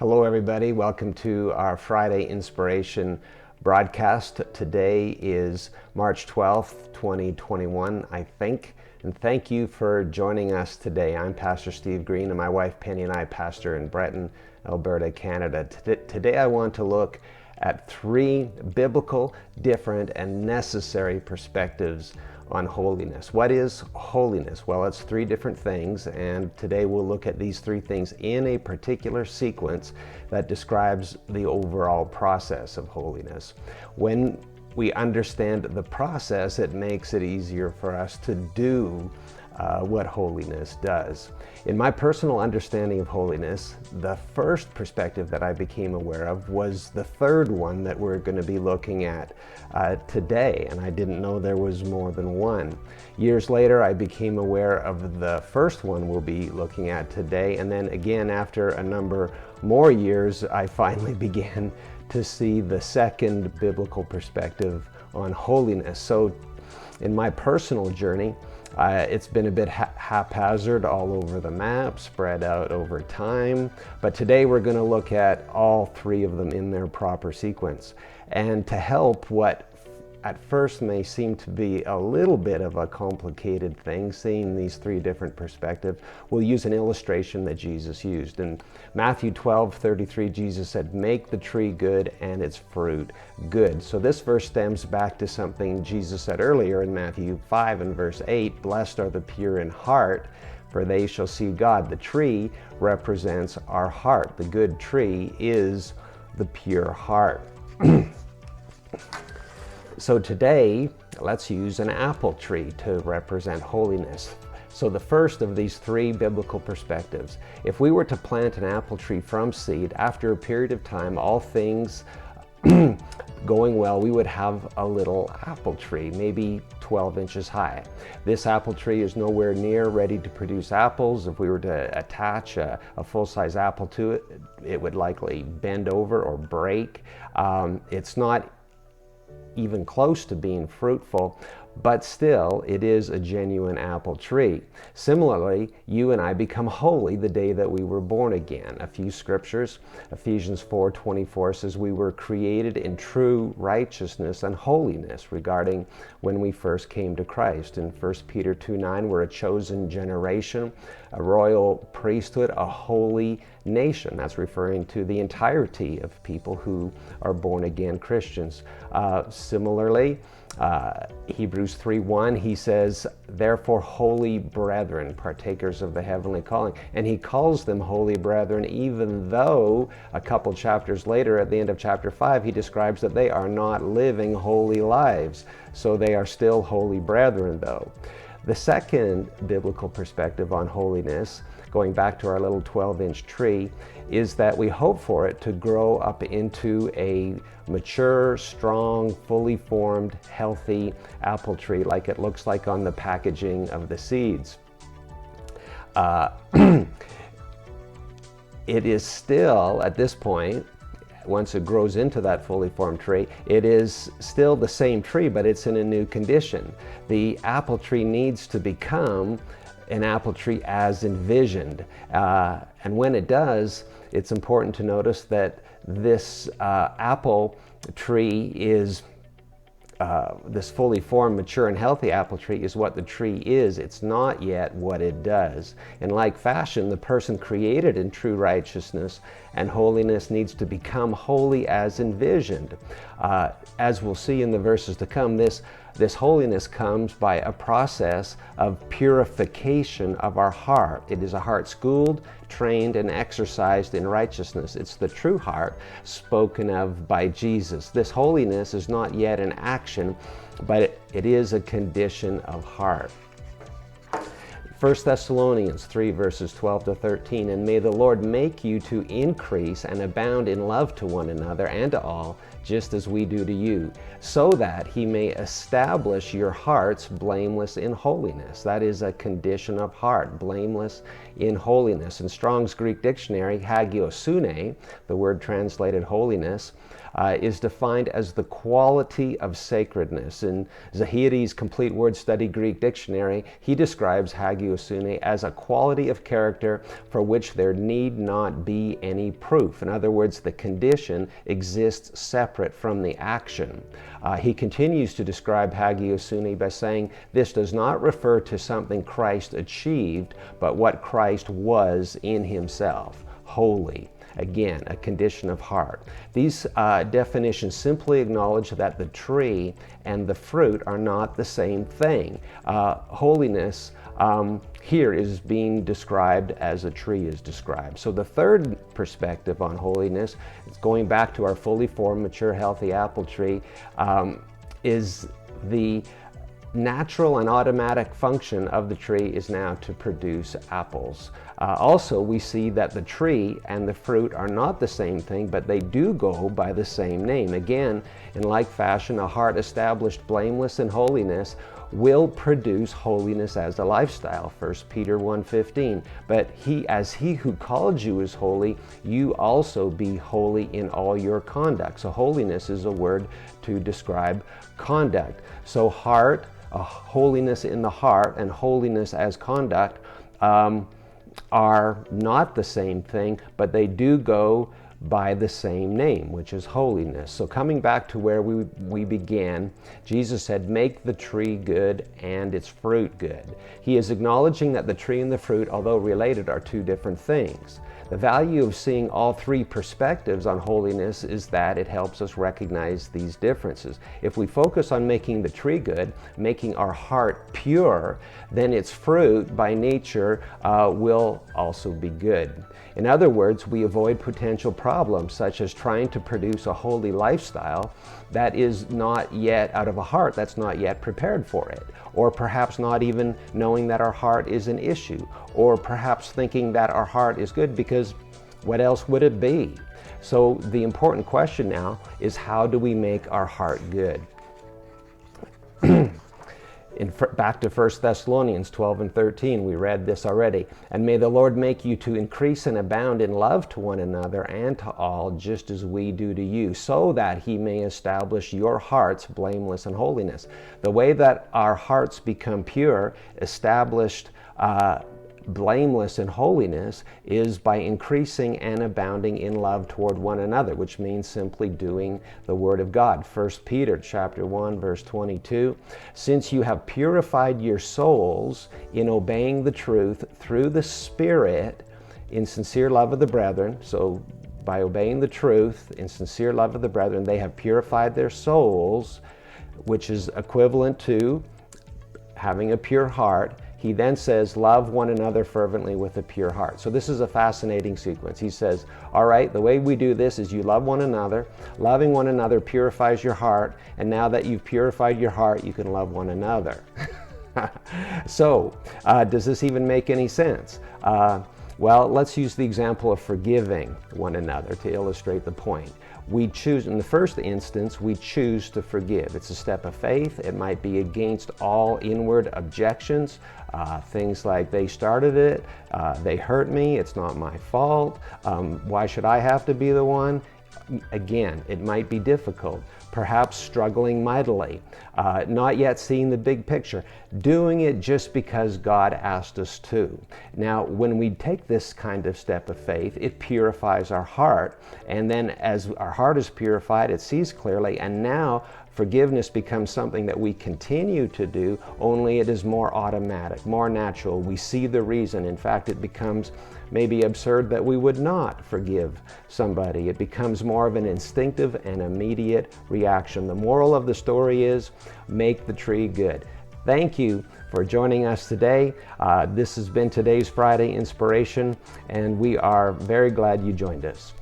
Hello, everybody. Welcome to our Friday Inspiration broadcast. Today is March 12th, 2021, I think. And thank you for joining us today. I'm Pastor Steve Green, and my wife Penny and I pastor in Breton, Alberta, Canada. Today I want to look at three biblical, different, and necessary perspectives on holiness. What is holiness? Well, it's three different things, and today we'll look at these three things in a particular sequence that describes the overall process of holiness. When we understand the process, it makes it easier for us to do what holiness does. In my personal understanding of holiness, the first perspective that I became aware of was the third one that we're going to be looking at today, and I didn't know there was more than one. Years later, I became aware of the first one we'll be looking at today, and then again, after a number more years, I finally began to see the second biblical perspective on holiness. So in my personal journey, it's been a bit haphazard all over the map, spread out over time, but today we're going to look at all three of them in their proper sequence. And to help what at first may seem to be a little bit of a complicated thing, seeing these three different perspectives, we'll use an illustration that Jesus used. In Matthew 12:33, Jesus said, "Make the tree good and its fruit good." So this verse stems back to something Jesus said earlier in Matthew 5 and verse 8, "Blessed are the pure in heart, for they shall see God." The tree represents our heart. The good tree is the pure heart. So today, let's use an apple tree to represent holiness. So the first of these three biblical perspectives, if we were to plant an apple tree from seed, after a period of time, all things going well, we would have a little apple tree, maybe 12 inches high. This apple tree is nowhere near ready to produce apples. If we were to attach a full-size apple to it, it would likely bend over or break. It's not even close to being fruitful, but still it is a genuine apple tree. Similarly, you and I become holy the day that we were born again. A few scriptures, Ephesians 4:24 says we were created in true righteousness and holiness regarding when we first came to Christ. In 1 Peter 2:9, we're a chosen generation, a royal priesthood, a holy nation. That's referring to the entirety of people who are born again Christians. Similarly, Hebrews 3:1, he says, "Therefore, holy brethren, partakers of the heavenly calling." And he calls them holy brethren, even though a couple chapters later, at the end of chapter 5, he describes that they are not living holy lives. So they are still holy brethren, though. The second biblical perspective on holiness, going back to our little 12-inch tree, is that we hope for it to grow up into a mature, strong, fully formed, healthy apple tree like it looks like on the packaging of the seeds. It is still, at this point, once it grows into that fully formed tree, it is still the same tree, but it's in a new condition. The apple tree needs to become an apple tree as envisioned. And when it does, it's important to notice that this apple tree is this fully formed, mature, and healthy apple tree is what the tree is. It's not yet what it does. In like fashion, the person created in true righteousness and holiness needs to become holy as envisioned. As we'll see in the verses to come, this holiness comes by a process of purification of our heart. It is a heart schooled, trained, and exercised in righteousness. It's the true heart spoken of by Jesus. This holiness is not yet an action, but it is a condition of heart. 1 Thessalonians 3 verses 12 to 13, "And may the Lord make you to increase and abound in love to one another and to all, just as we do to you, so that he may establish your hearts blameless in holiness." That is a condition of heart, blameless in holiness. In Strong's Greek dictionary, hagiosune, the word translated holiness, is defined as the quality of sacredness. In Zahiri's Complete Word Study Greek Dictionary, he describes hagiosune hagiosune as a quality of character for which there need not be any proof. In other words, the condition exists separate from the action. He continues to describe hagiosune by saying, this does not refer to something Christ achieved, but what Christ was in himself, holy. Again, a condition of heart. These definitions simply acknowledge that the tree and the fruit are not the same thing. Holiness here is being described as a tree is described. So the third perspective on holiness, it's going back to our fully formed, mature, healthy apple tree, is the natural and automatic function of the tree is now to produce apples. Also, we see that the tree and the fruit are not the same thing, but they do go by the same name. Again, in like fashion, a heart established blameless in holiness will produce holiness as a lifestyle. 1 Peter 1:15. But as he who called you is holy, you also be holy in all your conduct. So holiness is a word to describe conduct. So heart, holiness in the heart and holiness as conduct are not the same thing, but they do go by the same name, which is holiness. So coming back to where we began, Jesus said, make the tree good and its fruit good. He is acknowledging that the tree and the fruit, although related, are two different things. The value of seeing all three perspectives on holiness is that it helps us recognize these differences. If we focus on making the tree good, making our heart pure, then its fruit by nature will also be good. In other words, we avoid potential problems such as trying to produce a holy lifestyle that is not yet out of a heart that's not yet prepared for it, or perhaps not even knowing that our heart is an issue, or perhaps thinking that our heart is good because what else would it be? So the important question now is, how do we make our heart good? Back to 1 Thessalonians 12 and 13, we read this already. And may the Lord make you to increase and abound in love to one another and to all, just as we do to you, so that he may establish your hearts blameless in holiness. The way that our hearts become pure, established blameless in holiness, is by increasing and abounding in love toward one another, which means simply doing the Word of God. 1 Peter chapter 1, verse 22, since you have purified your souls in obeying the truth through the Spirit in sincere love of the brethren. So by obeying the truth in sincere love of the brethren, they have purified their souls, which is equivalent to having a pure heart. He then says, love one another fervently with a pure heart. So this is a fascinating sequence. He says, all right, the way we do this is you love one another. Loving one another purifies your heart. And now that you've purified your heart, you can love one another. So, does this even make any sense? Well, let's use the example of forgiving one another to illustrate the point. We choose, in the first instance, we choose to forgive. It's a step of faith. It might be against all inward objections. Things like, they started it, they hurt me, it's not my fault, why should I have to be the one? Again, it might be difficult, perhaps struggling mightily, not yet seeing the big picture, doing it just because God asked us to. Now, when we take this kind of step of faith, it purifies our heart, and then as our heart is purified, it sees clearly, and now forgiveness becomes something that we continue to do, only it is more automatic, more natural. We see the reason. In fact, it becomes maybe absurd that we would not forgive somebody. It becomes more of an instinctive and immediate reaction. The moral of the story is, make the tree good. Thank you for joining us today. This has been today's Friday Inspiration, and we are very glad you joined us.